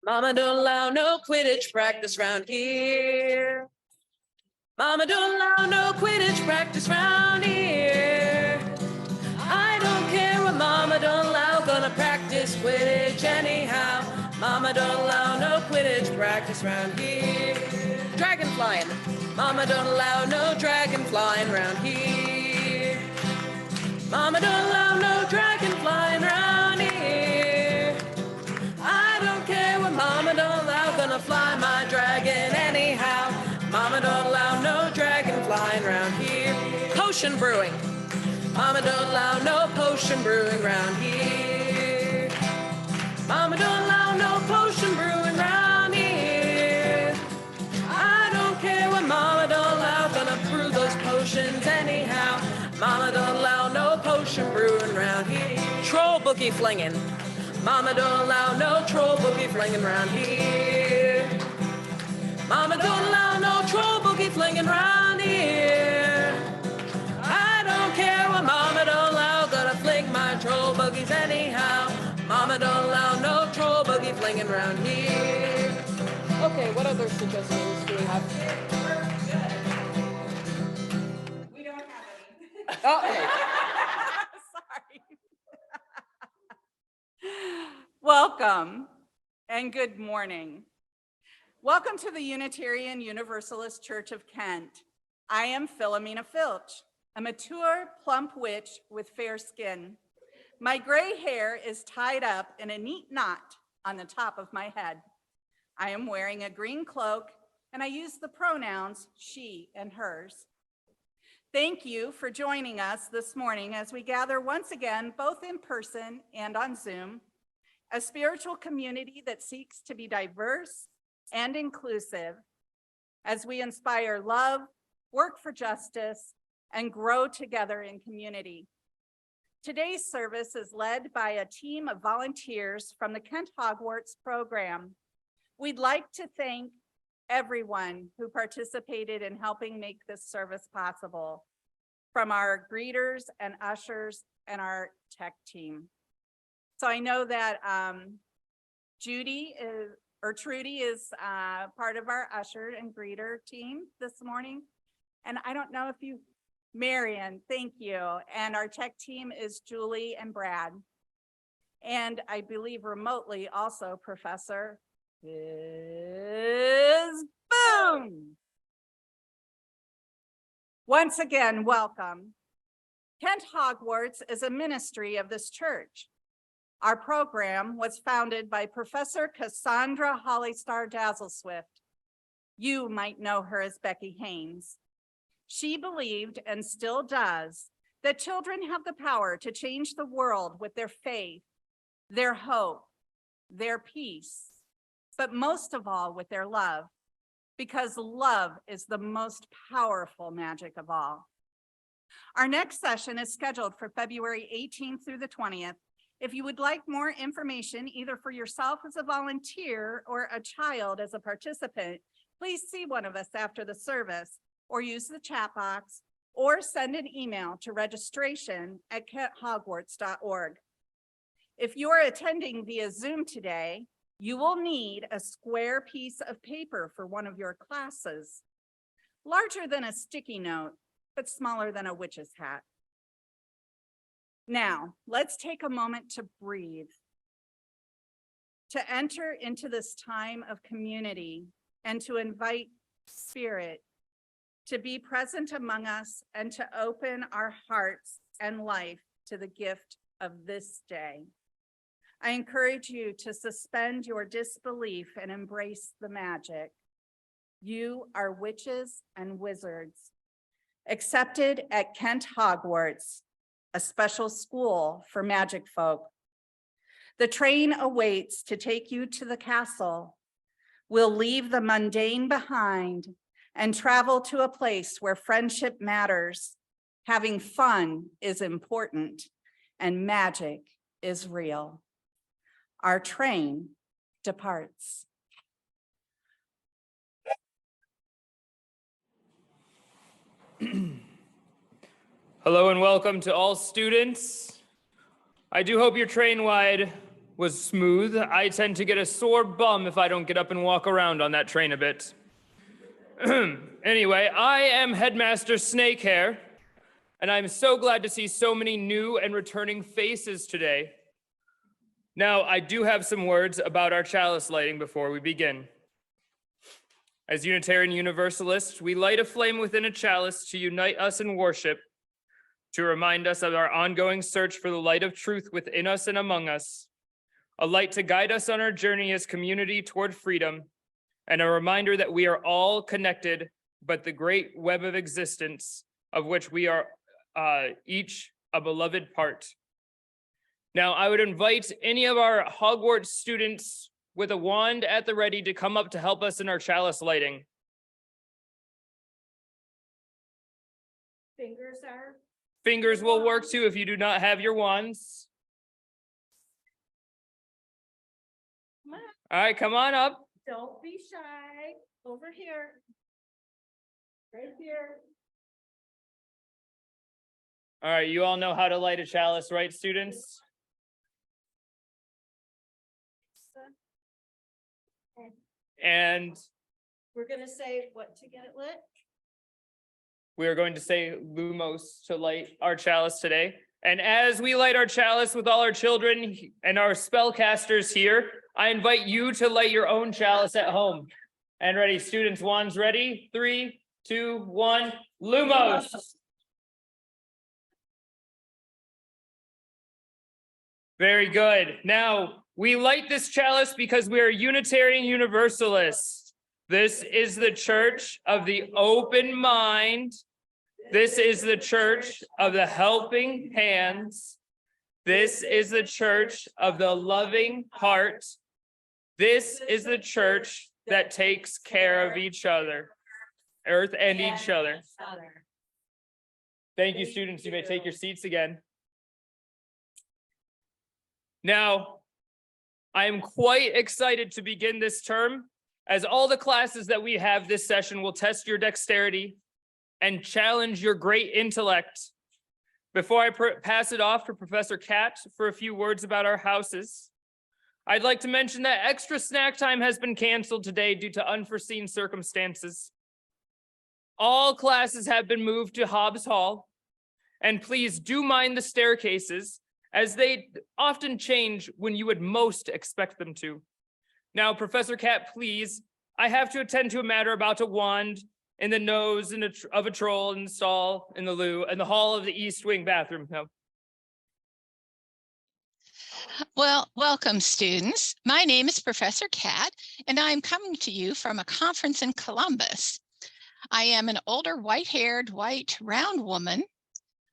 Mama don't allow no Quidditch practice round here. Mama don't allow no Quidditch practice round here. I don't care what Mama don't allow, gonna practice Quidditch anyhow. Mama don't allow no Quidditch practice round here. Dragon flying. Mama don't allow no dragon flying round here. Mama don't allow no dragon flying round here. I don't care what Mama don't allow, gonna fly my dragon anyhow. Mama don't allow no dragon flying round here. Potion brewing. Mama don't allow no potion brewing round here. Mama don't allow no potion brewing round here. I don't care what Mama don't allow, gonna brew those potions anyhow. Mama don't allow no potion brewing round here. Troll boogie flinging. Mama don't allow no troll boogie flinging round here. Mama don't allow no troll boogie flinging round here. I don't care what Mama don't allow, gonna fling my troll boogies anyhow. Mama don't allow no troll boogie flinging round here. Okay, what other suggestions do we have? We don't have any. Oh, okay. Sorry. Welcome and good morning. Welcome to the Unitarian Universalist Church of Kent. I am Philomena Filch, a mature, plump witch with fair skin. My gray hair is tied up in a neat knot on the top of my head. I am wearing a green cloak, and I use the pronouns she and hers. Thank you for joining us this morning as we gather once again, both in person and on Zoom, a spiritual community that seeks to be diverse and inclusive as we inspire love, work for justice, and grow together in community. Today's service is led by a team of volunteers from the KentHogwarts program. We'd like to thank everyone who participated in helping make this service possible, from our greeters and ushers and our tech team. So I know that Trudy is part of our usher and greeter team this morning. And I don't know if you, Marion, thank you. And our tech team is Julie and Brad. And I believe remotely also Professor is Boom. Once again, welcome. KentHogwarts is a ministry of this church. Our program was founded by Professor Cassandra Hollystar Dazzleswift. You might know her as Becky Haynes. She believed, and still does, that children have the power to change the world with their faith, their hope, their peace, but most of all with their love, because love is the most powerful magic of all. Our next session is scheduled for February 18th through the 20th. If you would like more information, either for yourself as a volunteer or a child as a participant, please see one of us after the service, or use the chat box, or send an email to registration@kenthogwarts.org. If you are attending via Zoom today, you will need a square piece of paper for one of your classes, larger than a sticky note, but smaller than a witch's hat. Now, let's take a moment to breathe, to enter into this time of community, and to invite Spirit to be present among us and to open our hearts and life to the gift of this day. I encourage you to suspend your disbelief and embrace the magic. You are witches and wizards, accepted at KentHogwarts, a special school for magic folk. The train awaits to take you to the castle. We'll leave the mundane behind and travel to a place where friendship matters, having fun is important, and magic is real. Our train departs. Hello and welcome to all students. I do hope your train ride was smooth. I tend to get a sore bum if I don't get up and walk around on that train a bit. Anyway, I am Headmaster Snakehair, and I'm so glad to see so many new and returning faces today. Now, I do have some words about our chalice lighting before we begin. As Unitarian Universalists, we light a flame within a chalice to unite us in worship, to remind us of our ongoing search for the light of truth within us and among us, a light to guide us on our journey as community toward freedom, and a reminder that we are all connected, but the great web of existence of which we are each a beloved part. Now, I would invite any of our Hogwarts students with a wand at the ready to come up to help us in our chalice lighting. Fingers will work too if you do not have your wands. Come on, All right, come on up. don't be shy. Over here. Right here. All right, you all know how to light a chalice, right, students? And We're gonna say what to get it lit. we are going to say Lumos to light our chalice today. And as we light our chalice with all our children and our spellcasters here, I invite you to light your own chalice at home. And ready, students, wands ready? 3, 2, 1, Lumos. Very good. Now, we light this chalice because we are Unitarian Universalists. This is the church of the open mind. This is the church of the helping hands. This is the church of the loving heart. This is the church that takes care of each other, earth and each other. Thank you, students. You may take your seats again. Now, I am quite excited to begin this term, as all the classes that we have this session will test your dexterity and challenge your great intellect. Before I pass it off to Professor Cat for a few words about our houses, I'd like to mention that extra snack time has been canceled today due to unforeseen circumstances. All classes have been moved to Hobbs Hall, and please do mind the staircases, as they often change when you would most expect them to. Now, Professor Cat, please, I have to attend to a matter about a wand in the nose of a troll in the stall in the loo and the hall of the East Wing bathroom. No. Well, welcome, students. My name is Professor Cat, and I'm coming to you from a conference in Columbus. I am an older white-haired, white, round woman.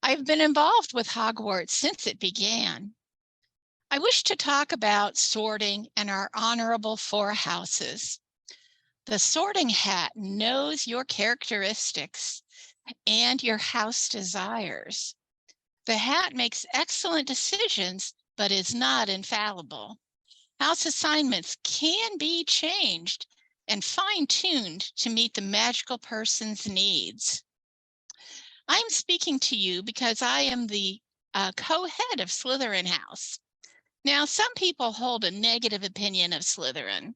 I've been involved with Hogwarts since it began. I wish to talk about sorting and our honorable 4 houses. The sorting hat knows your characteristics and your house desires. The hat makes excellent decisions, but is not infallible. House assignments can be changed and fine-tuned to meet the magical person's needs. I'm speaking to you because I am the co-head of Slytherin House. Now, some people hold a negative opinion of Slytherin.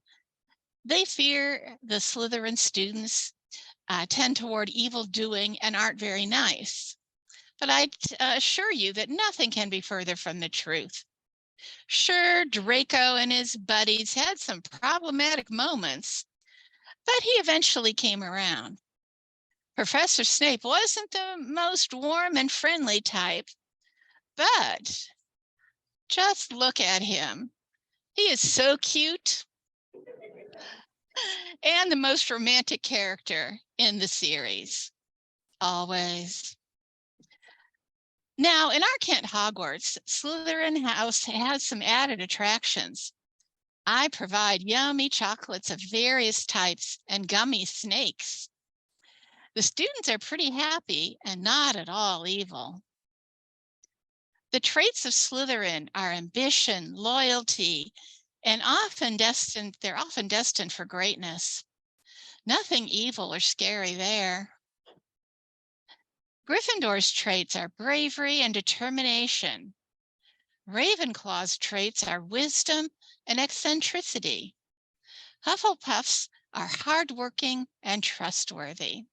They fear the Slytherin students tend toward evil doing and aren't very nice. But I assure you that nothing can be further from the truth. Sure, Draco and his buddies had some problematic moments, but he eventually came around. Professor Snape wasn't the most warm and friendly type, but just look at him. He is so cute and the most romantic character in the series, always. Now, in our KentHogwarts, Slytherin House has some added attractions. I provide yummy chocolates of various types and gummy snakes. The students are pretty happy and not at all evil. The traits of Slytherin are ambition, loyalty, and they're often destined for greatness. Nothing evil or scary there. Gryffindor's traits are bravery and determination. Ravenclaw's traits are wisdom and eccentricity. Hufflepuff's are hardworking and trustworthy.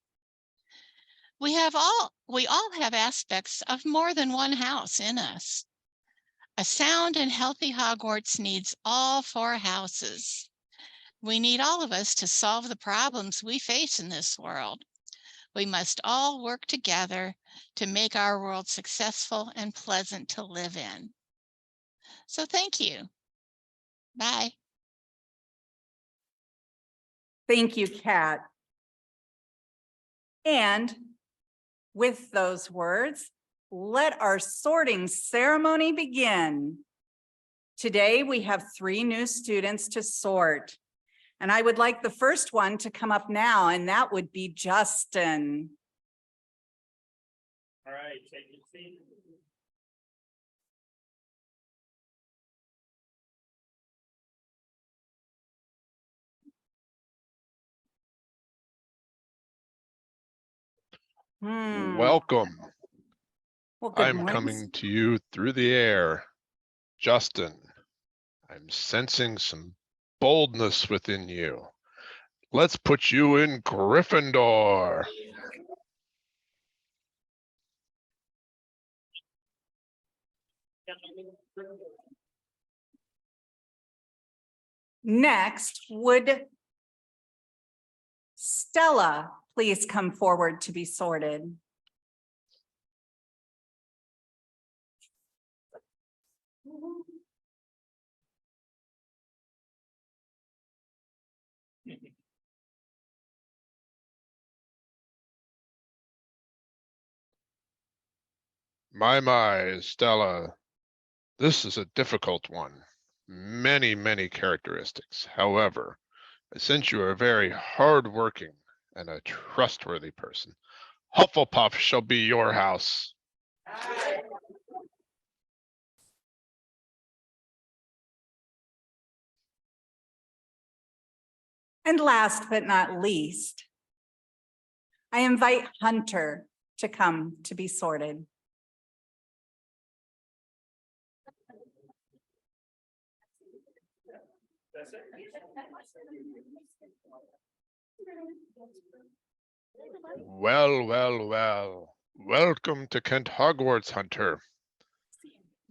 We all have aspects of more than one house in us. A sound and healthy Hogwarts needs all four houses. We need all of us to solve the problems we face in this world. We must all work together to make our world successful and pleasant to live in. So thank you. Bye. Thank you, Kat. And with those words, let our sorting ceremony begin. Today, we have 3 new students to sort. And I would like the first one to come up now, and that would be Justin. All right, take your seat. Welcome. Well, good I'm morning. coming to you through the air. Justin, I'm sensing some boldness within you. Let's put you in Gryffindor. Next, would Stella please come forward to be sorted? My, Stella, this is a difficult one. Many characteristics. However, since you are very hardworking and a trustworthy person, Hufflepuff shall be your house. And last but not least, I invite Hunter to come to be sorted. Well. Welcome to KentHogwarts, Hunter.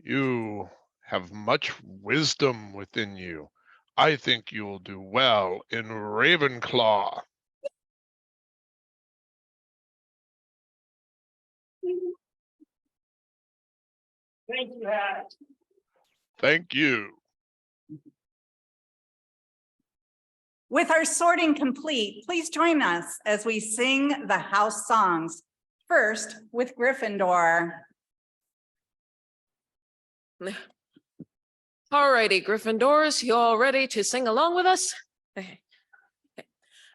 You have much wisdom within you. I think you will do well in Ravenclaw. Thank you, Hat. Thank you. With our sorting complete, please join us as we sing the house songs. First, with Gryffindor. All righty, Gryffindors, you all ready to sing along with us? Okay.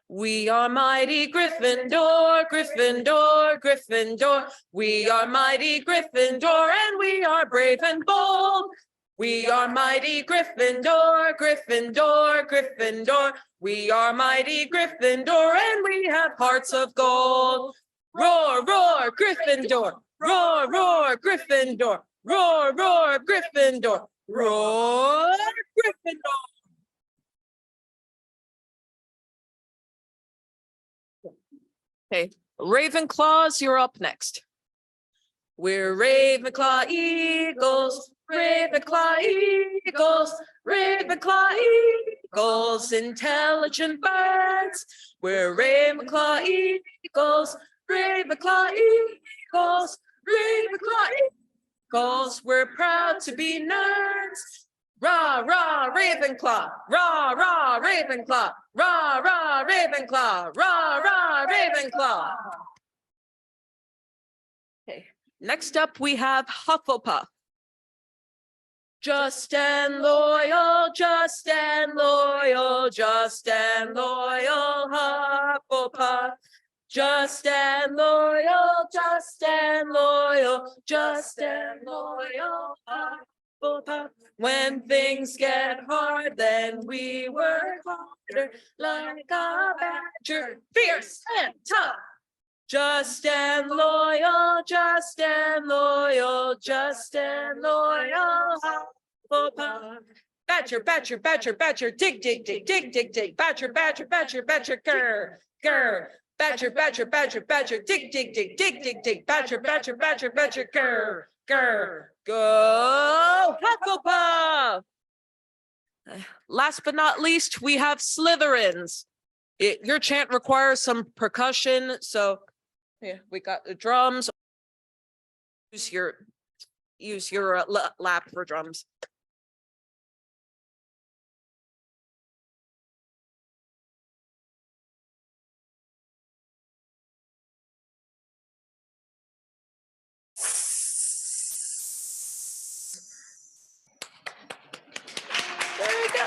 We are mighty Gryffindor, Gryffindor, Gryffindor. We are mighty Gryffindor, and we are brave and bold. We are mighty Gryffindor, Gryffindor, Gryffindor. We are mighty Gryffindor, and we have hearts of gold. Roar, roar, Gryffindor. Roar, roar, Gryffindor. Roar, roar, Gryffindor. Roar, Gryffindor. Okay, Ravenclaws, you're up next. We're Ravenclaw Eagles, Ravenclaw Eagles, Ravenclaw Eagles, intelligent birds. We're Ravenclaw Eagles, Ravenclaw Eagles, Ravenclaw Eagles. We're proud to be nerds. Rah, rah, Ravenclaw, rah, rah, Ravenclaw, rah, rah, Ravenclaw, rah, rah, Ravenclaw. Okay, next up we have Hufflepuff. Just and loyal, just and loyal, just and loyal, Hufflepuff. Just and loyal, just and loyal, just and loyal, Hufflepuff. When things get hard, then we work harder, like a badger, fierce and tough. Just and loyal, just and loyal, just and loyal. Hufflepuff. Badger, badger, badger, badger, dig, dig, dig, dig, dig, dig, badger, badger, badger, badger, grr, grr. Badger, badger, badger, badger, dig, dig, dig, dig, dig, dig, badger, badger, badger, badger, grr, grr. Go Hufflepuff! Last but not least, we have Slytherins. Your chant requires some percussion, so yeah, we got the drums. Use your lap for drums. There we go.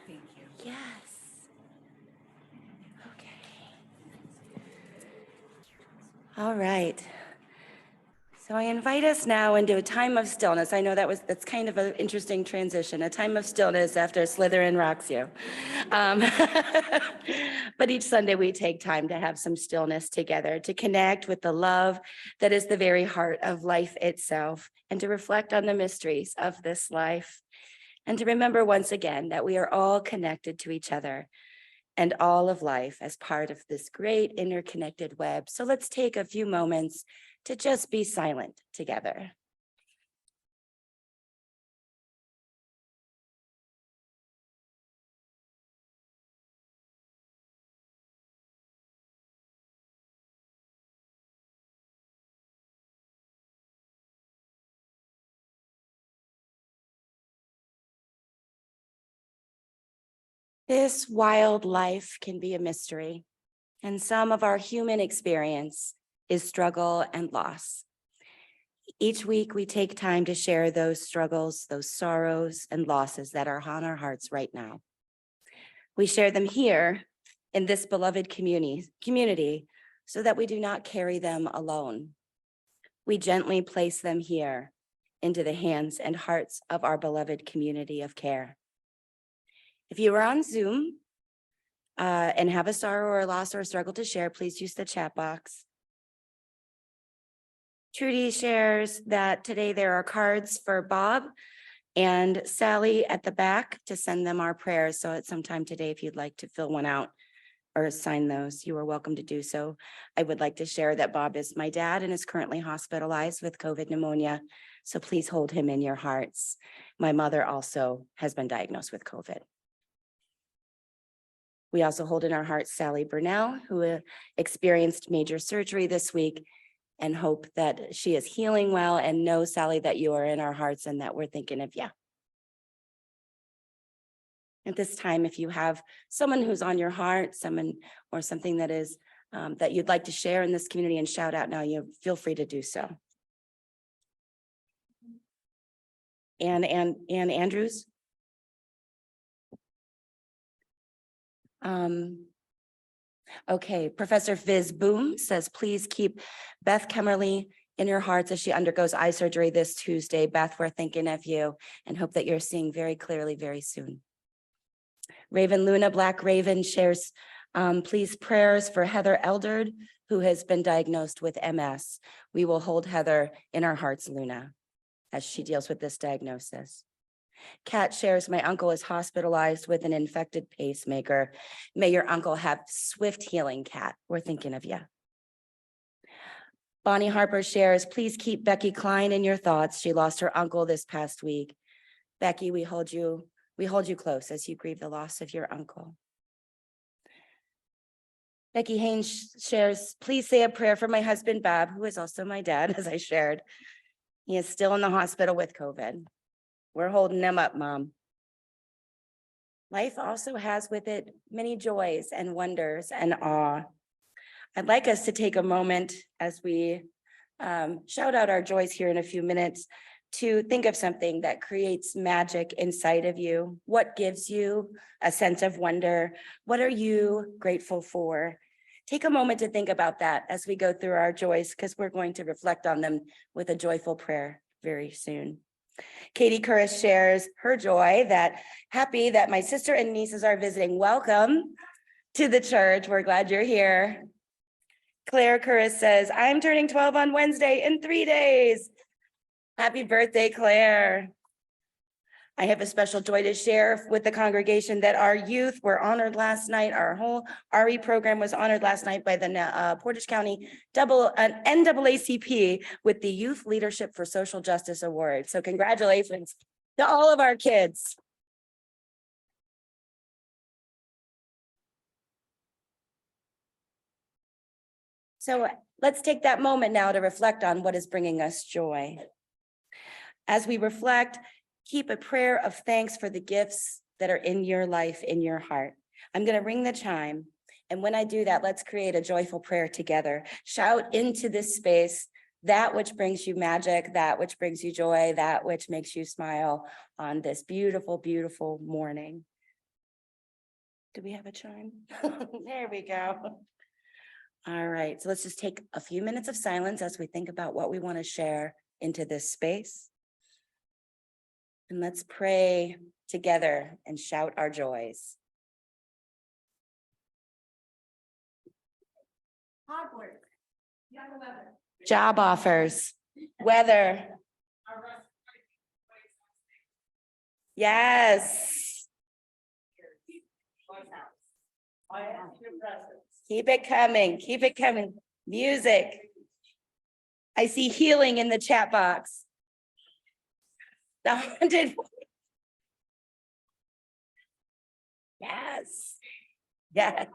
Thank you. Yes. Okay. All right. So I invite us now into a time of stillness. I know that's kind of an interesting transition, a time of stillness after Slytherin rocks you. But each Sunday we take time to have some stillness together, to connect with the love that is the very heart of life itself, and to reflect on the mysteries of this life, and to remember once again that we are all connected to each other and all of life as part of this great interconnected web. So let's take a few moments to just be silent together. This wild life can be a mystery, and some of our human experience is struggle and loss. Each week, we take time to share those struggles, those sorrows and losses that are on our hearts right now. We share them here in this beloved community so that we do not carry them alone. We gently place them here into the hands and hearts of our beloved community of care. If you are on Zoom and have a sorrow or a loss or a struggle to share, please use the chat box. Trudy shares that today there are cards for Bob and Sally at the back to send them our prayers. So at some time today, if you'd like to fill one out or sign those, you are welcome to do so. I would like to share that Bob is my dad and is currently hospitalized with COVID pneumonia. So please hold him in your hearts. My mother also has been diagnosed with COVID. We also hold in our hearts Sally Burnell, who experienced major surgery this week, and hope that she is healing well, and know, Sally, that you are in our hearts and that we're thinking of you. At this time, if you have someone who's on your heart, someone or something that is that you'd like to share in this community and shout out now, you feel free to do so. And Andrews. Okay, Professor Viz Boom says, please keep Beth Kemmerly in your hearts as she undergoes eye surgery this Tuesday. Beth, we're thinking of you and hope that you're seeing very clearly very soon. Raven Luna Black Raven shares, please prayers for Heather Eldred, who has been diagnosed with MS. We will hold Heather in our hearts, Luna, as she deals with this diagnosis. Kat shares, my uncle is hospitalized with an infected pacemaker. May your uncle have swift healing, Kat. We're thinking of you. Bonnie Harper shares, please keep Becky Klein in your thoughts. She lost her uncle this past week. Becky, we hold you close as you grieve the loss of your uncle. Becky Haynes shares, please say a prayer for my husband, Bob, who is also my dad, as I shared. He is still in the hospital with COVID. We're holding them up, Mom. Life also has with it many joys and wonders and awe. I'd like us to take a moment as we shout out our joys here in a few minutes to think of something that creates magic inside of you. What gives you a sense of wonder? What are you grateful for? Take a moment to think about that as we go through our joys, because we're going to reflect on them with a joyful prayer very soon. Katie Curris shares her joy that happy that my sister and nieces are visiting. Welcome to the church. We're glad you're here. Claire Curris says, I'm turning 12 on Wednesday in 3 days. Happy birthday, Claire. I have a special joy to share with the congregation that our youth were honored last night. Our whole RE program was honored last night by the Portage County NAACP with the Youth Leadership for Social Justice Award. So congratulations to all of our kids. So let's take that moment now to reflect on what is bringing us joy. As we reflect, keep a prayer of thanks for the gifts that are in your life, in your heart. I'm going to ring the chime. And when I do that, let's create a joyful prayer together. Shout into this space that which brings you magic, that which brings you joy, that which makes you smile on this beautiful, beautiful morning. Do we have a chime? There we go. All right, so let's just take a few minutes of silence as we think about what we want to share into this space. And let's pray together and shout our joys. Hogwarts. Job offers, weather. Yes. Keep it coming, keep it coming. Music. I see healing in the chat box. The haunted. Yes. Yes.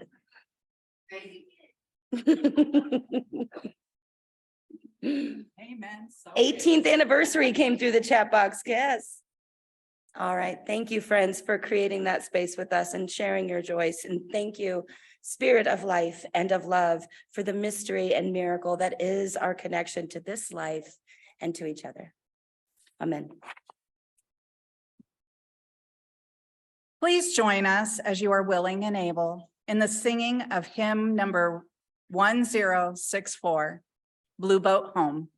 18th anniversary came through the chat box. Yes. All right. Thank you, friends, for creating that space with us and sharing your joys. And thank you, Spirit of life and of love, for the mystery and miracle that is our connection to this life and to each other. Amen. Please join us as you are willing and able in the singing of hymn number 1064, Blue Boat Home.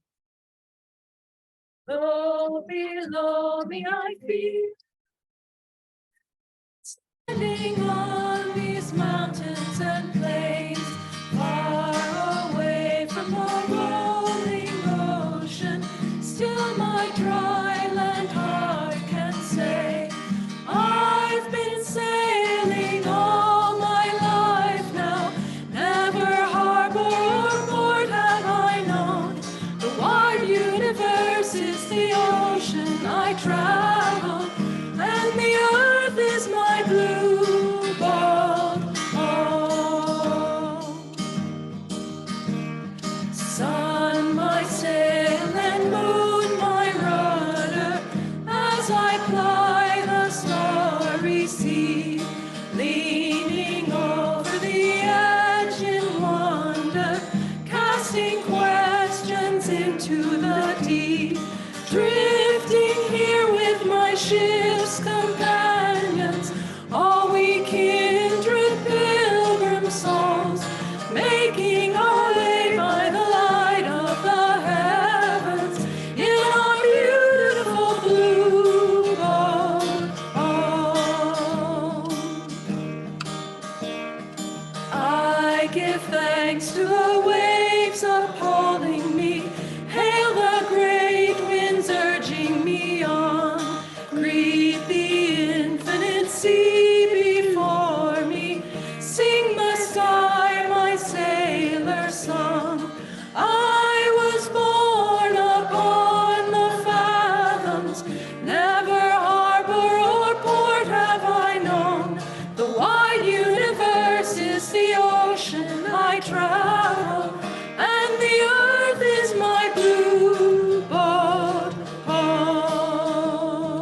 Low below me I feel, standing on these mountains and plains, far away from the rolling ocean. Still my dry land heart can say, I've been sailing all my life now. Never harbor or port have I known. The wide universe is the ocean I travel, and the earth is my blue boat home. Sun, my sail, and moon, my rudder, as I ply the starry sea, leaning over the edge in wonder, casting questions into the deep, drifting here with my ship's companions, all we kindred pilgrim souls, making our way by the light of the heavens in our beautiful blue boat home. I give thanks to the waves upholding me, hail the great winds urging me on, greet the infinite sea before me, sing the sky my sailor song. I was born upon the fathoms, never harbor or port have I known. The wide universe is the ocean I travel, and the earth is my blue boat home.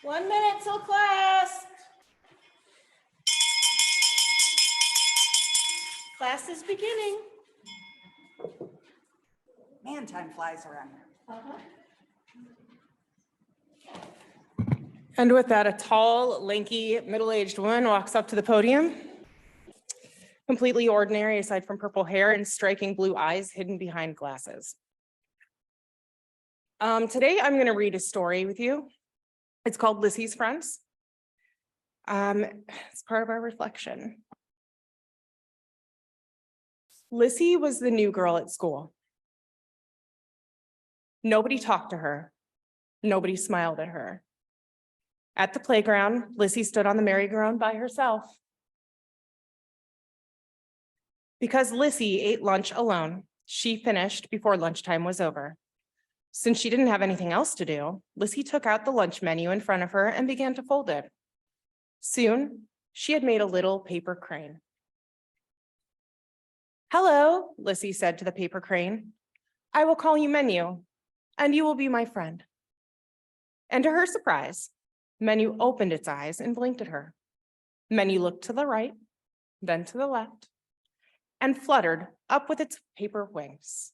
One minute till class. Class is beginning. Man, time flies around here. And with that, a tall, lanky, middle-aged woman walks up to the podium. Completely ordinary aside from purple hair and striking blue eyes hidden behind glasses. Today, I'm going to read a story with you. It's called Lissy's Friends. It's part of our reflection. Lissy was the new girl at school. Nobody talked to her. Nobody smiled at her. At the playground, Lissy stood on the merry-go-round by herself. Because Lissy ate lunch alone, she finished before lunchtime was over. Since she didn't have anything else to do, Lissy took out the lunch menu in front of her and began to fold it. Soon, she had made a little paper crane. "Hello," Lissy said to the paper crane. "I will call you Menu, and you will be my friend." And to her surprise, Menu opened its eyes and blinked at her. Menu looked to the right, then to the left, and fluttered up with its paper wings.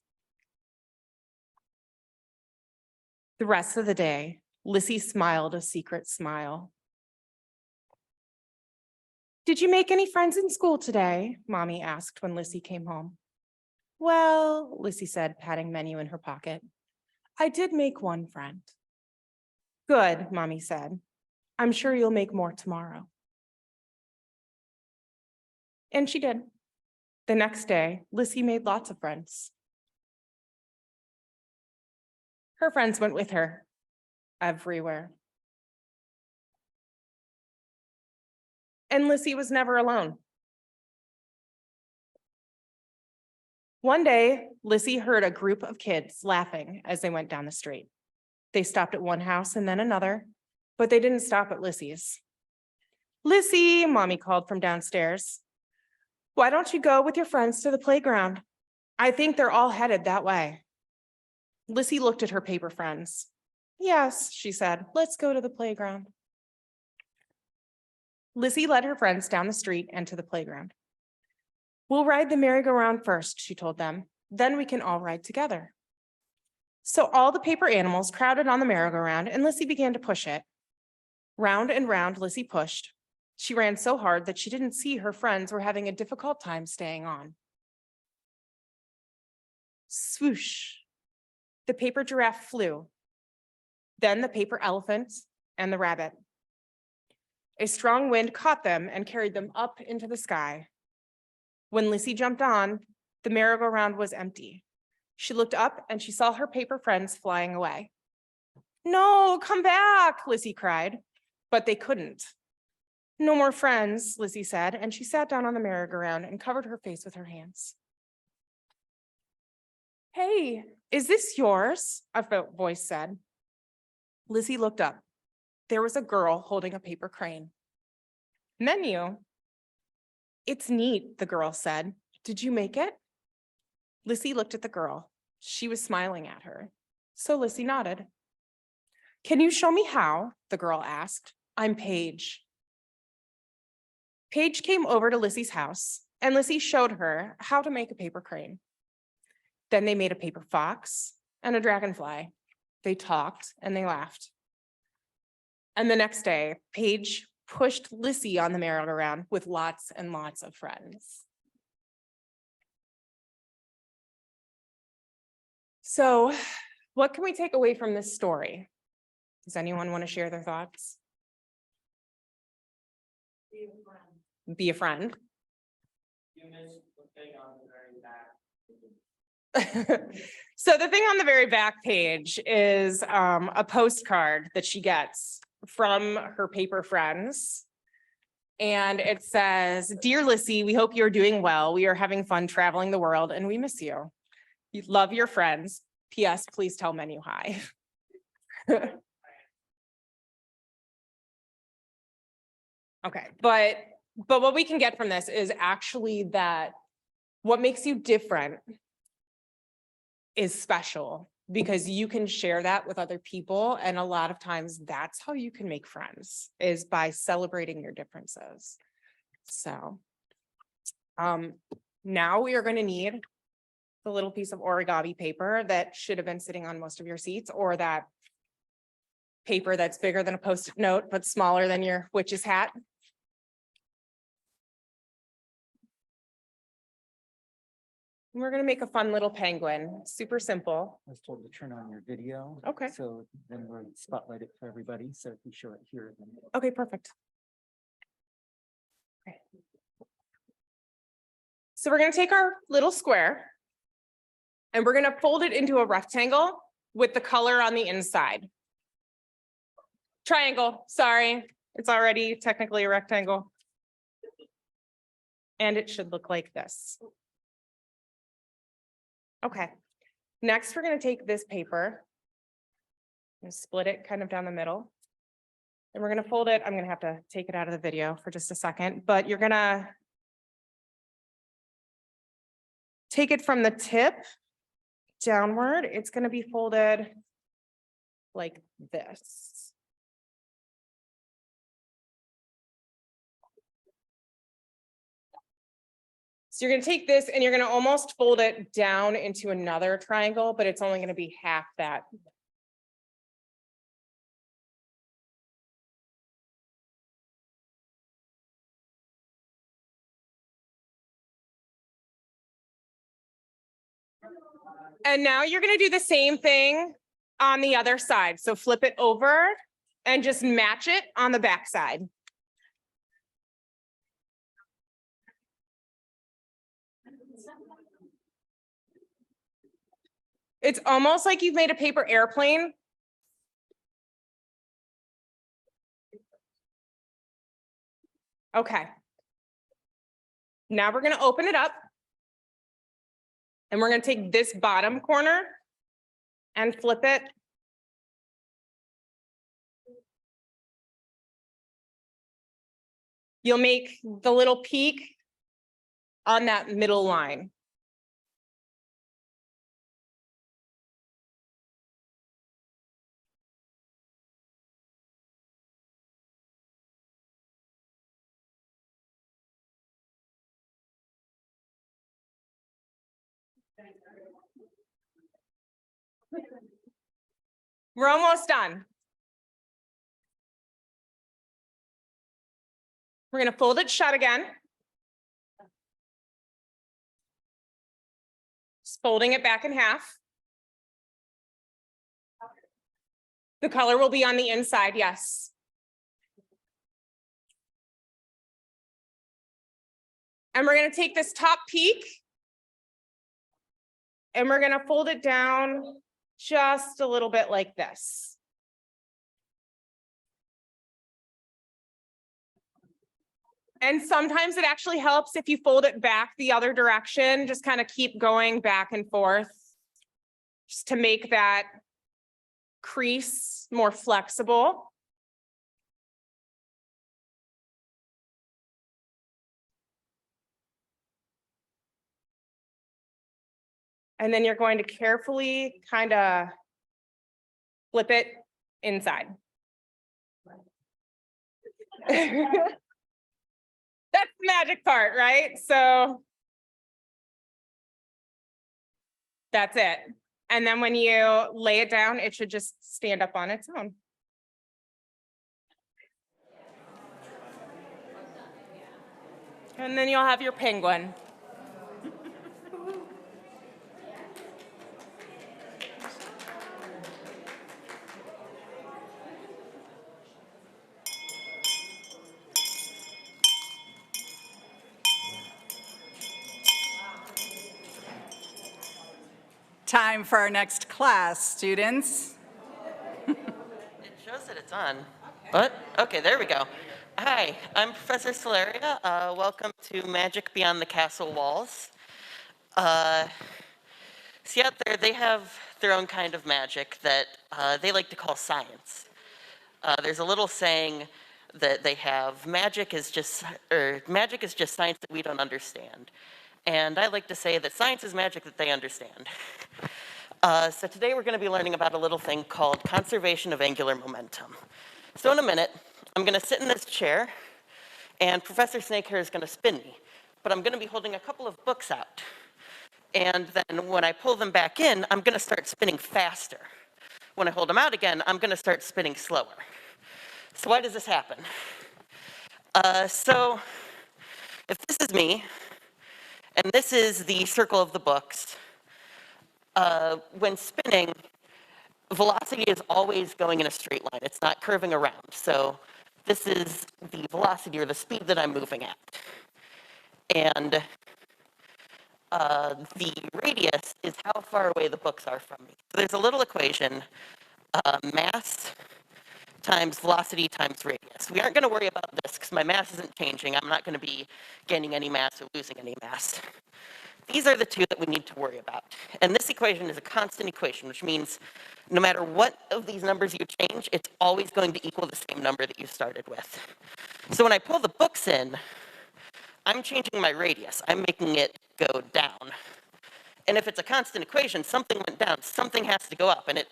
The rest of the day, Lissy smiled a secret smile. "Did you make any friends in school today?" Mommy asked when Lissy came home. "Well," Lissy said, patting Menu in her pocket, "I did make one friend." "Good," Mommy said. "I'm sure you'll make more tomorrow." And she did. The next day, Lissy made lots of friends. Her friends went with her everywhere. And Lissy was never alone. One day, Lissy heard a group of kids laughing as they went down the street. They stopped at one house and then another, but they didn't stop at Lissy's. "Lissy," Mommy called from downstairs, "why don't you go with your friends to the playground? I think they're all headed that way." Lissy looked at her paper friends. "Yes," she said, "let's go to the playground." Lissy led her friends down the street and to the playground. "We'll ride the merry-go-round first," she told them. "Then we can all ride together." So all the paper animals crowded on the merry-go-round and Lissy began to push it. Round and round Lissy pushed. She ran so hard that she didn't see her friends were having a difficult time staying on. Swoosh! The paper giraffe flew. Then the paper elephant and the rabbit. A strong wind caught them and carried them up into the sky. When Lissy jumped on, the merry-go-round was empty. She looked up and she saw her paper friends flying away. "No, come back," Lissy cried, but they couldn't. "No more friends," Lissy said, and she sat down on the merry-go-round and covered her face with her hands. "Hey, is this yours?" a voice said. Lissy looked up. There was a girl holding a paper crane. "Menu." "It's neat," the girl said. "Did you make it?" Lissy looked at the girl. She was smiling at her. So Lissy nodded. "Can you show me how?" the girl asked. "I'm Paige." Paige came over to Lissy's house, and Lissy showed her how to make a paper crane. Then they made a paper fox and a dragonfly. They talked and they laughed. And the next day, Paige pushed Lissy on the merry-go-round with lots and lots of friends. So, what can we take away from this story? Does anyone want to share their thoughts? Be a friend. You missed the thing on the very back. So the thing on the very back page is a postcard that she gets from her paper friends. And it says, "Dear Lissy, we hope you're doing well. We are having fun traveling the world and we miss you. You love your friends. P.S. Please tell Menu hi." Okay, but what we can get from this is actually that what makes you different is special, because you can share that with other people. And a lot of times that's how you can make friends, is by celebrating your differences. So now we are going to need the little piece of origami paper that should have been sitting on most of your seats, or that paper that's bigger than a Post-it note, but smaller than your witch's hat. And we're gonna make a fun little penguin, super simple. I was told to turn on your video. Okay. So then we'll spotlight it for everybody. So if we show it here. Then Okay, perfect. Okay. So we're gonna take our little square and we're gonna fold it into a rectangle with the color on the inside. Triangle, sorry, it's already technically a rectangle. And it should look like this. Okay, next we're gonna take this paper and split it kind of down the middle. And we're gonna fold it. I'm gonna have to take it out of the video for just a second, but you're gonna take it from the tip downward. It's gonna be folded like this. So you're gonna take this and you're gonna almost fold it down into another triangle, but it's only gonna be half that. And now you're gonna do the same thing on the other side. So flip it over and just match it on the back side. It's almost like you've made a paper airplane. Okay. Now we're gonna open it up. And we're gonna take this bottom corner and flip it. You'll make the little peak on that middle line. We're almost done. We're going to fold it shut again. Just folding it back in half. The color will be on the inside, yes. And we're going to take this top peak and we're going to fold it down just a little bit like this. And sometimes it actually helps if you fold it back the other direction, just kind of keep going back and forth just to make that crease more flexible. And then you're going to carefully kind of flip it inside. That's the magic part, right? So that's it. And then when you lay it down, it should just stand up on its own. And then you'll have your penguin. Time for our next class, students. It shows that it's on. What? Okay, there we go. Hi, I'm Professor Solaria. Welcome to Magic Beyond the Castle Walls. See out there, they have their own kind of magic that they like to call science. There's a little saying that they have, magic is just science that we don't understand. And I like to say that science is magic that they understand. So today we're going to be learning about a little thing called conservation of angular momentum. So in a minute, I'm going to sit in this chair, and Professor Snakehair is going to spin me. But I'm going to be holding a couple of books out. And then when I pull them back in, I'm going to start spinning faster. when I hold them out again, I'm going to start spinning slower. So why does this happen? So if this is me, and this is the circle of the books, when spinning, velocity is always going in a straight line. It's not curving around. So this is the velocity or the speed that I'm moving at. And the radius is how far away the books are from me. So there's a little equation, mass times velocity times radius. We aren't going to worry about this because my mass isn't changing. I'm not going to be gaining any mass or losing any mass. These are the two that we need to worry about. And this equation is a constant equation, which means no matter what of these numbers you change, it's always going to equal the same number that you started with. So when I pull the books in, I'm changing my radius. I'm making it go down. And if it's a constant equation, something went down, something has to go up, and it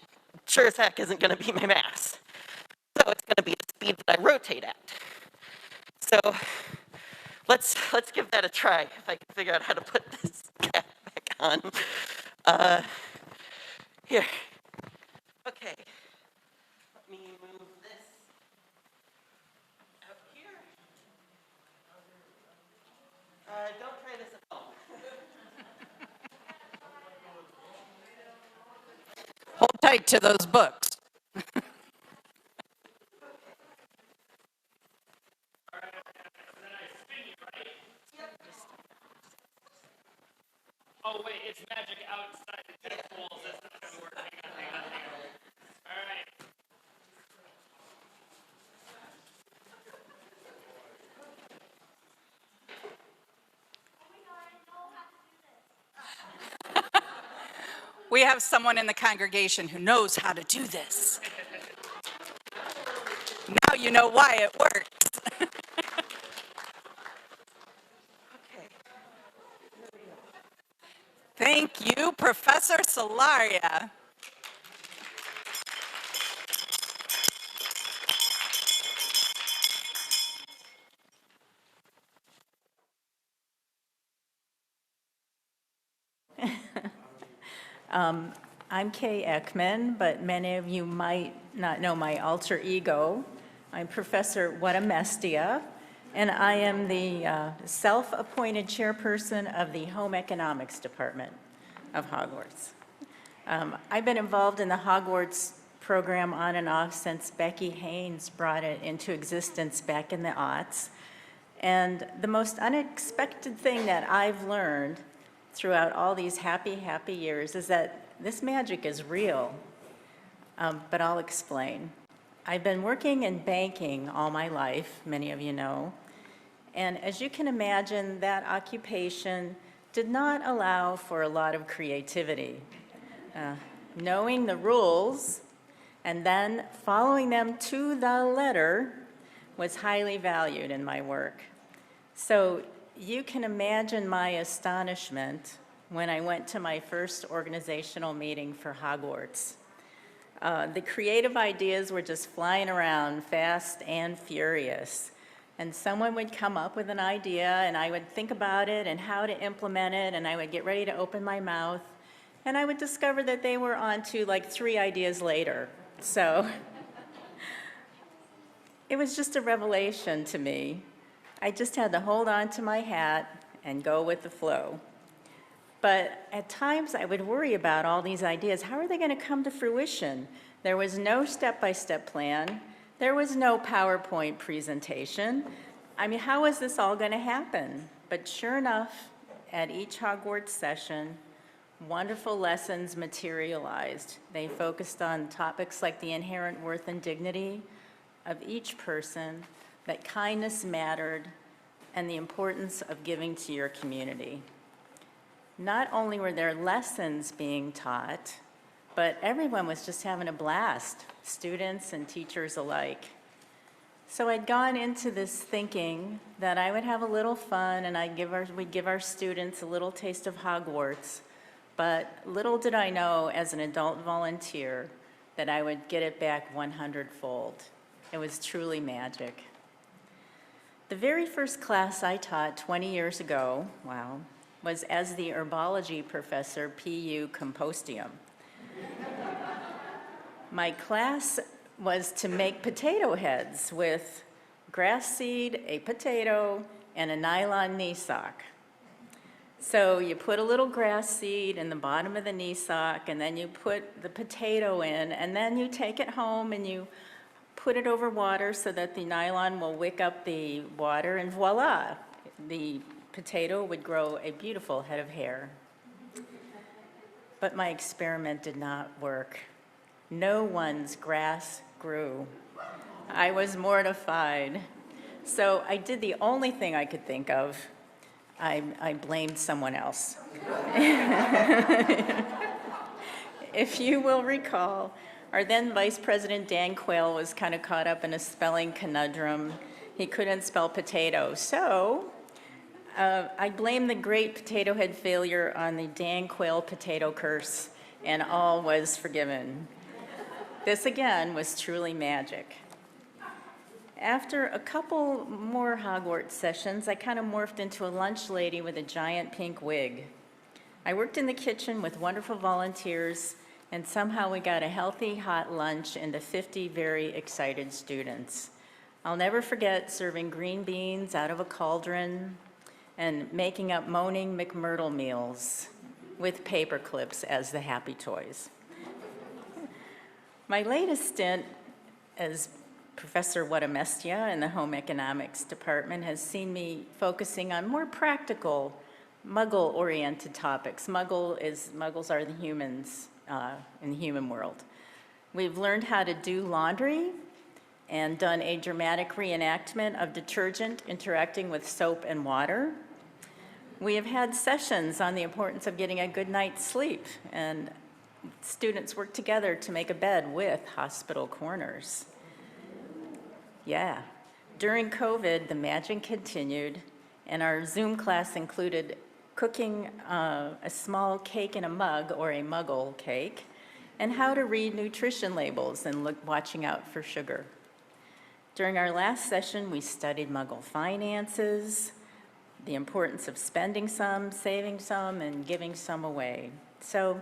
sure as heck isn't going to be my mass. So it's going to be the speed that I rotate at. So let's give that a try, if I can figure out how to put this cap back on. Here. Okay. Let me move this out here. Don't try this at home. Hold tight to those books. Oh, wait, it's magic outside the deck walls. That's not going to work. Hang on. All right. We have someone in the congregation who knows how to do this. Now you know why it works. Okay. Thank you, Professor Solaria. I'm Kay Ekman, but many of you might not know my alter ego. I'm Professor Whatamestia, and I am the self-appointed chairperson of the Home Economics Department of Hogwarts. I've been involved in the Hogwarts program on and off since Becky Haynes brought it into existence back in the aughts. And the most unexpected thing that I've learned throughout all these happy years is that this magic is real, but I'll explain. I've been working in banking all my life, many of you know, and as you can imagine, that occupation did not allow for a lot of creativity. Knowing the rules and then following them to the letter was highly valued in my work. So you can imagine my astonishment when I went to my first organizational meeting for Hogwarts. The creative ideas were just flying around fast and furious. And someone would come up with an idea, and I would think about it and how to implement it, and I would get ready to open my mouth, and I would discover that they were on to like 3 ideas later. So it was just a revelation to me. I just had to hold on to my hat and go with the flow. But at times I would worry about all these ideas. How are they going to come to fruition? There was no step-by-step plan. There was no PowerPoint presentation. I mean, how is this all going to happen? But sure enough, at each Hogwarts session, wonderful lessons materialized. They focused on topics like the inherent worth and dignity of each person, that kindness mattered, and the importance of giving to your community. Not only were there lessons being taught, but everyone was just having a blast, students and teachers alike. So I'd gone into this thinking that I would have a little fun and we'd give our students a little taste of Hogwarts, but little did I know as an adult volunteer that I would get it back 100-fold. It was truly magic. The very first class I taught 20 years ago, wow, was as the herbology professor, P.U. Compostium. My class was to make potato heads with grass seed, a potato, and a nylon knee sock. So you put a little grass seed in the bottom of the knee sock, and then you put the potato in, and then you take it home and you put it over water so that the nylon will wick up the water, and voila, the potato would grow a beautiful head of hair. But my experiment did not work. No one's grass grew. I was mortified. So I did the only thing I could think of. I blamed someone else. If you will recall, our then Vice President Dan Quayle was kind of caught up in a spelling conundrum. He couldn't spell potato. So I blamed the great potato head failure on the Dan Quayle potato curse, and all was forgiven. This again was truly magic. After a couple more Hogwarts sessions, I kind of morphed into a lunch lady with a giant pink wig. I worked in the kitchen with wonderful volunteers, and somehow we got a healthy, hot lunch into 50 very excited students. I'll never forget serving green beans out of a cauldron and making up moaning McMurtle meals with paper clips as the happy toys. My latest stint as Professor Wadamestia in the Home Economics Department has seen me focusing on more practical, Muggle-oriented topics. Muggles are the humans in the human world. We've learned how to do laundry and done a dramatic reenactment of detergent interacting with soap and water. We have had sessions on the importance of getting a good night's sleep, and students work together to make a bed with hospital corners. Yeah. During COVID, the magic continued, and our Zoom class included cooking a small cake in a mug, or a Muggle cake, and how to read nutrition labels and watching out for sugar. During our last session, we studied Muggle finances, the importance of spending some, saving some, and giving some away. So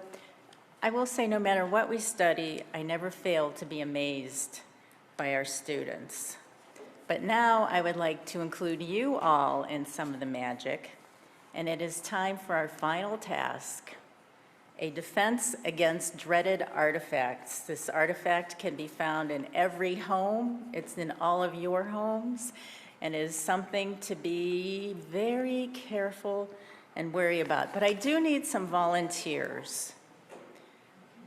I will say, no matter what we study, I never fail to be amazed by our students. But now I would like to include you all in some of the magic, and it is time for our final task, a defense against dreaded artifacts. This artifact can be found in every home. It's in all of your homes, and is something to be very careful and wary about. But I do need some volunteers.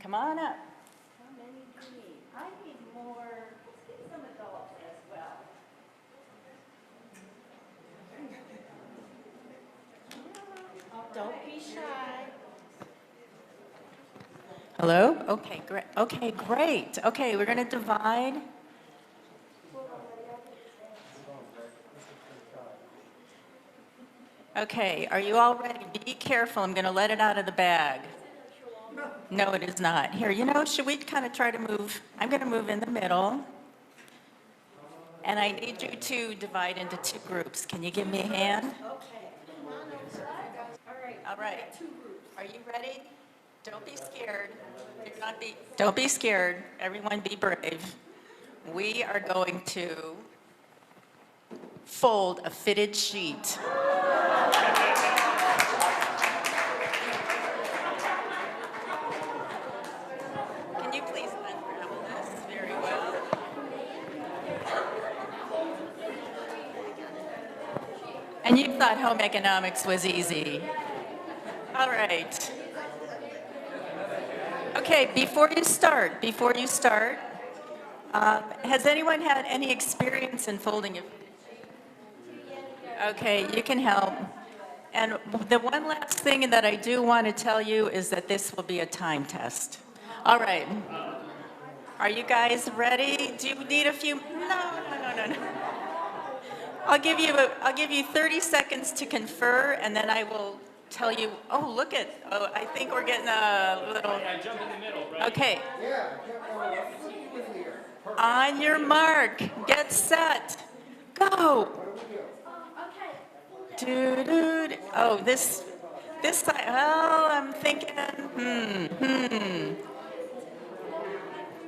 Come on up. How many do you need? I need more. Let's get some adults as well. Don't be shy. Hello? Okay, great. Okay, great. Okay, we're going to divide. Okay, are you all ready? Be careful. I'm going to let it out of the bag. No, it is not. Here, should we kind of try to move? I'm going to move in the middle. And I need you to divide into two groups. Can you give me a hand? Okay. All right. Are you ready? Don't be scared. Don't be scared. Everyone be brave. We are going to fold a fitted sheet. Can you please unravel this very well? And you thought home economics was easy. All right. Okay, before you start, has anyone had any experience in folding a Okay, you can help. And the one last thing that I do want to tell you is that this will be a time test. All right. Are you guys ready? Do you need a few? No. I'll give you 30 seconds to confer, and then I will tell you. Oh, I think we're getting a little. Yeah, jump in the middle, right? Okay. On your mark, get set, go. Dude. Oh, this side. Well, I'm thinking.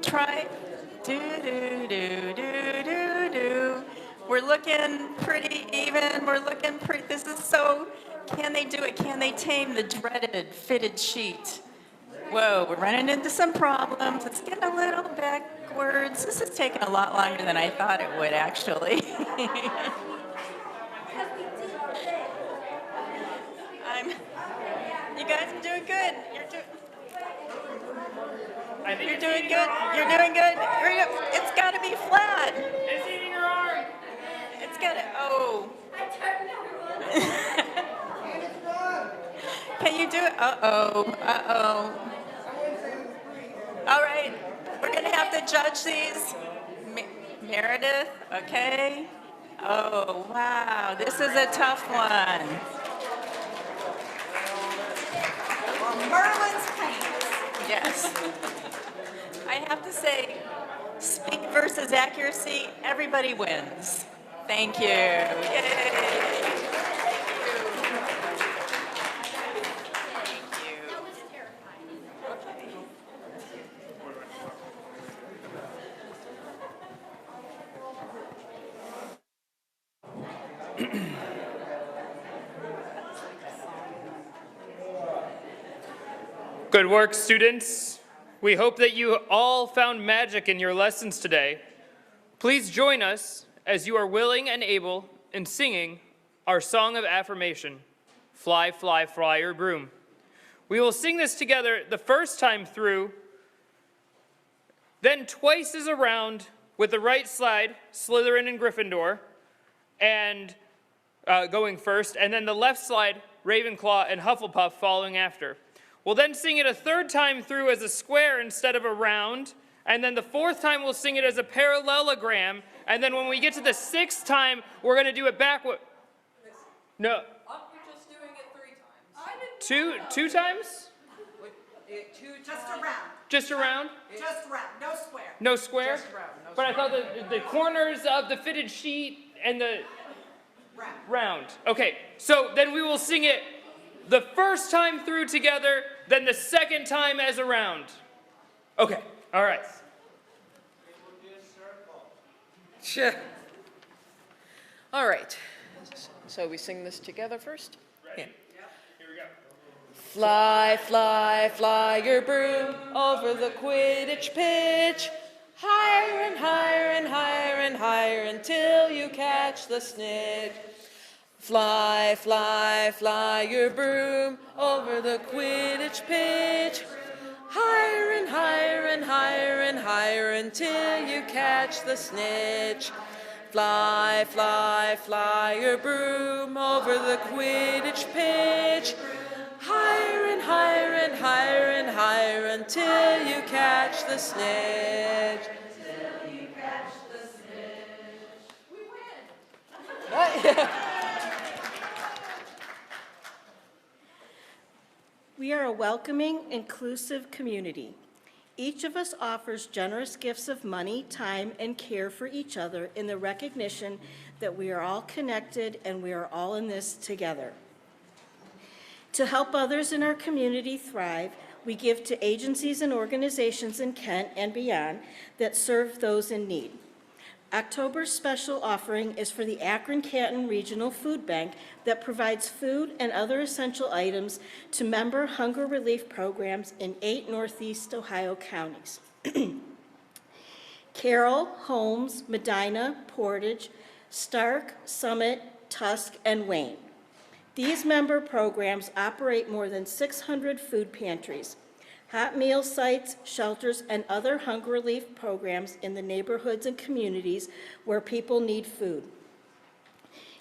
try. Do, do, do, do, do, do. We're looking pretty even. We're looking pretty, this is so, can they do it? Can they tame the dreaded fitted sheet? Whoa, we're running into some problems. It's getting a little backwards. This is taking a lot longer than I thought it would, actually. You guys are doing good. You're doing good. You're doing good. Hurry up. It's got to be flat. It's eating your arm. It's got to, oh. Can you do it? Uh-oh. Uh-oh. All right. We're going to have to judge these. Meredith, okay. Oh, wow. This is a tough one. Merlin's pants. Yes. I have to say, speed versus accuracy, everybody wins. Thank you. Yay. Good work, students. We hope that you all found magic in your lessons today. Please join us as you are willing and able in singing our song of affirmation, Fly, Fly, Fly Your Broom. We will sing this together the first time through, then twice as around with the right slide, Slytherin and Gryffindor, and going first, and then the left slide, Ravenclaw and Hufflepuff following after. We'll then sing it a third time through as a square instead of a round, and then the fourth time we'll sing it as a parallelogram, and then when we get to the sixth time, we're going to do it backward. No. You're just doing it 3 times. Two times? Just around. Just around? Just around. No square. No square? Just round, no But I thought the corners of the fitted sheet and the round. Okay, so then we will sing it the first time through together, then the second time as a round. Okay, all right. Sure. All right. So we sing this together first? Ready? Yeah. Here we go. Fly, fly, fly your broom over the Quidditch pitch. Higher and higher and higher and higher until you catch the snitch. Fly, fly, fly your broom over the Quidditch pitch. Higher and higher and higher and higher until you catch the snitch. Fly, fly, fly your broom over the Quidditch pitch. Higher and higher and higher and higher until you catch the snitch. Until you catch the snitch. We win. We are a welcoming, inclusive community. Each of us offers generous gifts of money, time, and care for each other in the recognition that we are all connected and we are all in this together. To help others in our community thrive, we give to agencies and organizations in Kent and beyond that serve those in need. October's special offering is for the Akron-Canton Regional Food Bank that provides food and other essential items to member hunger relief programs in 8 Northeast Ohio counties. Carroll, Holmes, Medina, Portage, Stark, Summit, Tusk, and Wayne. These member programs operate more than 600 food pantries, hot meal sites, shelters, and other hunger relief programs in the neighborhoods and communities where people need food.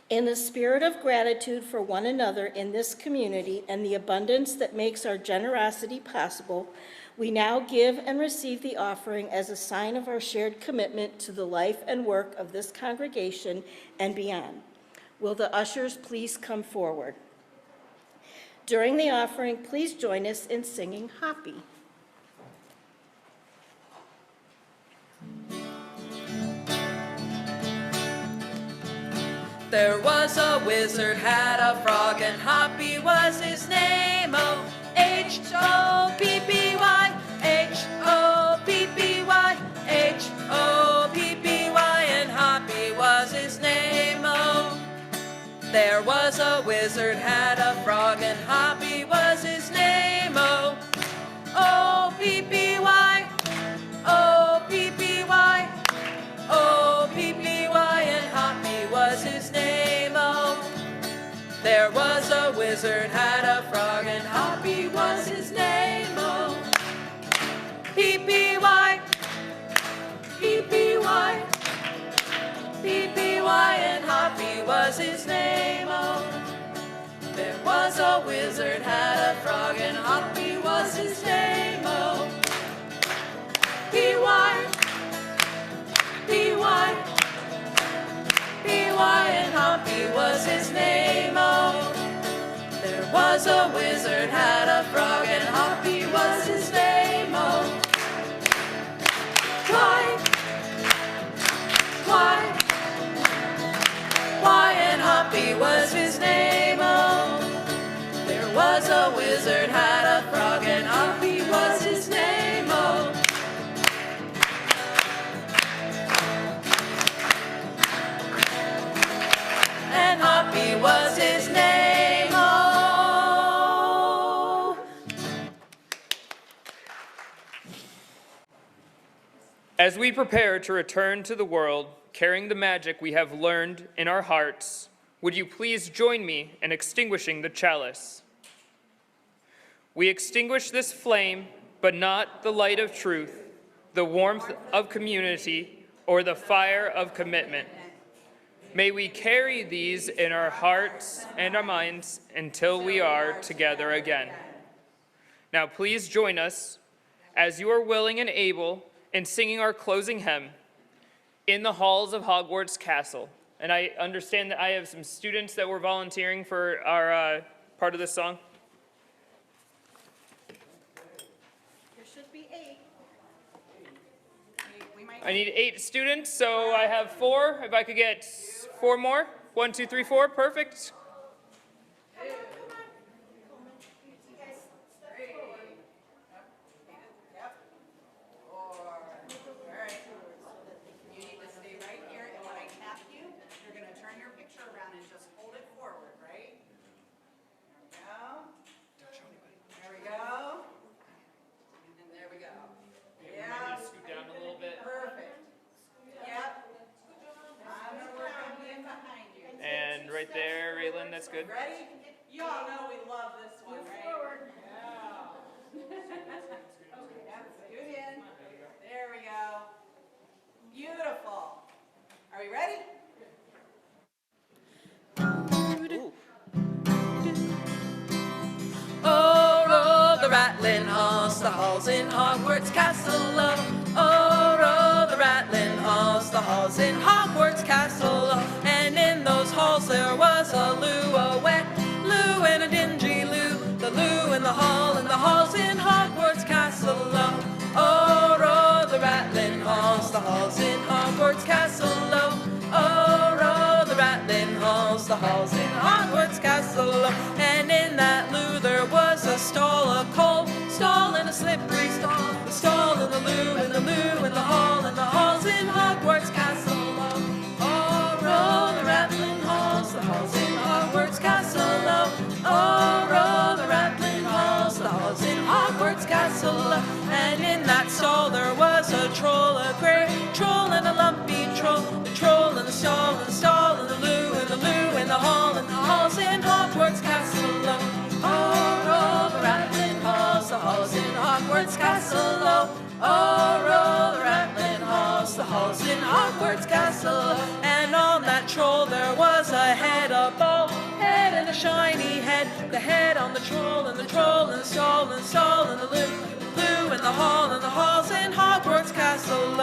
In the spirit of gratitude for one another in this community and the abundance that makes our generosity possible, we now give and receive the offering as a sign of our shared commitment to the life and work of this congregation and beyond. Will the ushers please come forward? During the offering, please join us in singing Hoppy. There was a wizard, had a frog, and Hoppy was his name. Oh, H-O-P-P-Y, H-O-P-P-Y. There was a wizard had a frog, and Hoppy was his name. Oh, oh, P-P-Y, oh, P-P-Y, oh, P-P-Y, and Hoppy was his name. Oh, there was a wizard had a frog, and Hoppy was his name. Oh, P-P-Y, P-P-Y, P-P-Y, and Hoppy was his name. Oh, there was a wizard had a frog, and Hoppy was his name. Oh, P-Y, P-Y, P-Y, and Hoppy was his name. Oh, there was a wizard had a frog, and Hoppy was his name. Oh, why, and Hoppy was his name. Oh, there was a wizard had a frog, and Hoppy was his name. Oh, and Hoppy was his name. Oh. As we prepare to return to the world, carrying the magic we have learned in our hearts, would you please join me in extinguishing the chalice? We extinguish this flame, but not the light of truth, the warmth of community, or the fire of commitment. May we carry these in our hearts and our minds until we are together again. Now please join us, as you are willing and able, in singing our closing hymn, In the Halls of Hogwarts Castle. And I understand that I have some students that were volunteering for our part of this song. There should be 8. I need 8 students, so I have 4. If I could get 4 more. 1, 2, 3, 4, perfect. And right there, Raylan, that's good. Ready? You all know we love this one, right? Forward. Yeah. Scoot in. There we go. Beautiful. Are we ready? Oh, roll the rattling halls, the halls in Hogwarts Castle. Oh, roll the rattling halls, the halls in Hogwarts Castle. And in those halls there was a loo, a wet loo and a dingy loo. The loo in the halls in Hogwarts Castle. Oh, roll the rattling halls, the halls in Hogwarts Castle. Oh, roll the rattling halls, the halls in Hogwarts Castle. And in that loo there was a stall, a cold stall and a slippery stall. The stall in the loo, in the loo, in the halls in Hogwarts Castle. Oh, roll the rattling halls, the halls in Hogwarts Castle. Oh, roll the rattling halls, the halls in Hogwarts Castle. And in that stall there was a troll, a grey troll and a lumpy troll. The troll in the stall, and the stall in the loo, in the loo, in the halls in Hogwarts Castle. Oh, roll the rattling halls, the halls in Hogwarts Castle. Oh, roll the rattling halls, the halls in Hogwarts Castle. And on that troll there was a head, a bald head and a shiny head. The head on the troll, and the troll in the stall, and the stall in the loo, in the halls in Hogwarts Castle.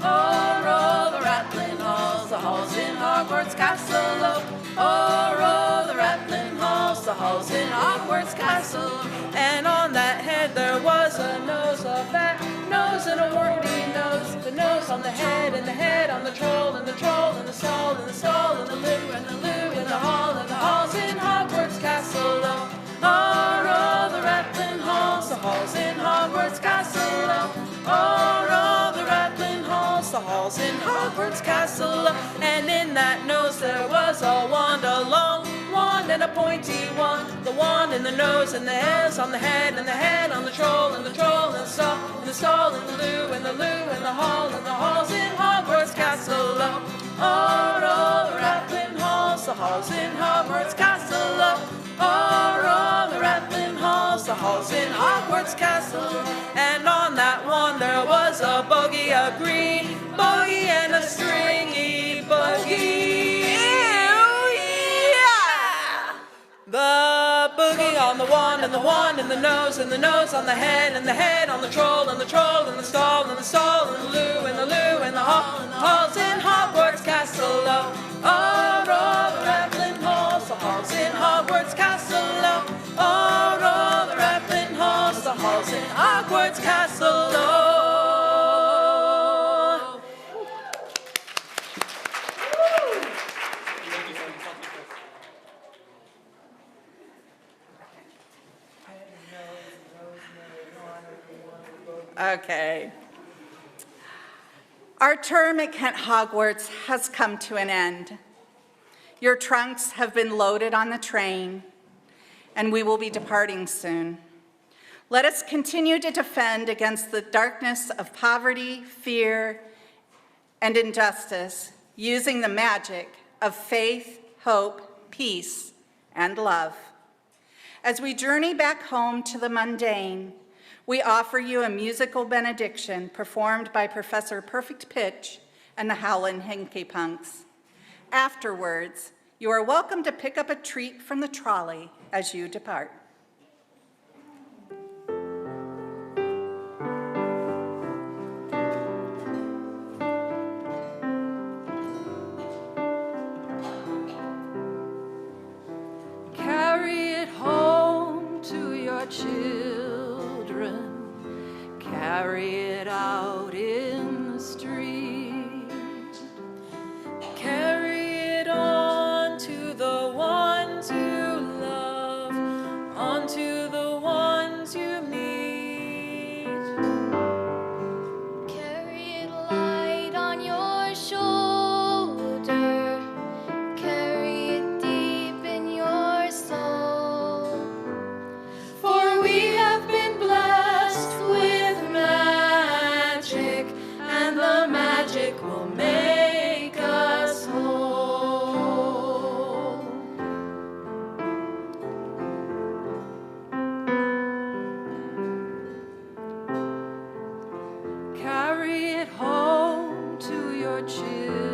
Oh, roll the rattling halls, the halls in Hogwarts Castle. Oh, roll the rattling halls, the halls in Hogwarts Castle. And on that head there was a nose, a fat nose and a warty nose. The nose on the head, and the head on the troll, and the troll in the stall, and the stall in the loo, and the loo in the halls in Hogwarts Castle. Oh, roll the rattling halls, the halls in Hogwarts Castle. Oh, roll the rattling halls, the halls in Hogwarts Castle. And in that nose there was a wand, a long and a pointy one. The one in the nose and the S on the head and the head on the troll and the troll and the stall and the stall and the loo and the loo and the halls in Hogwarts Castle. Oh, roll the rattling halls, the halls in Hogwarts Castle. Oh, roll the rattling halls, the halls in Hogwarts Castle. And on that one there was a bogey, a green bogey and a stringy bogey. Yeah! The boogie on the one and the one in the nose and the nose on the head and the head on the troll and the troll and the stall and the stall and the loo and the loo and the halls in Hogwarts Castle. Oh, roll the rattling halls, the halls in Hogwarts Castle. Oh, roll the rattling halls, the halls in Hogwarts Castle. Okay. Our term at KentHogwarts has come to an end. Your trunks have been loaded on the train, and we will be departing soon. Let us continue to defend against the darkness of poverty, fear, and injustice, using the magic of faith, hope, peace, and love. As we journey back home to the mundane, we offer you a musical benediction performed by Professor Perfect Pitch and the Howlin' Hinky Punks. Afterwards, you are welcome to pick up a treat from the trolley as you depart. Carry it home to your children. Carry it out in the street. Carry it on to the ones you love, on to the ones you meet. Carry it light on your shoulder. Carry it deep in your soul. For we have been blessed with magic, and the magic will make us whole. Carry it home to your children.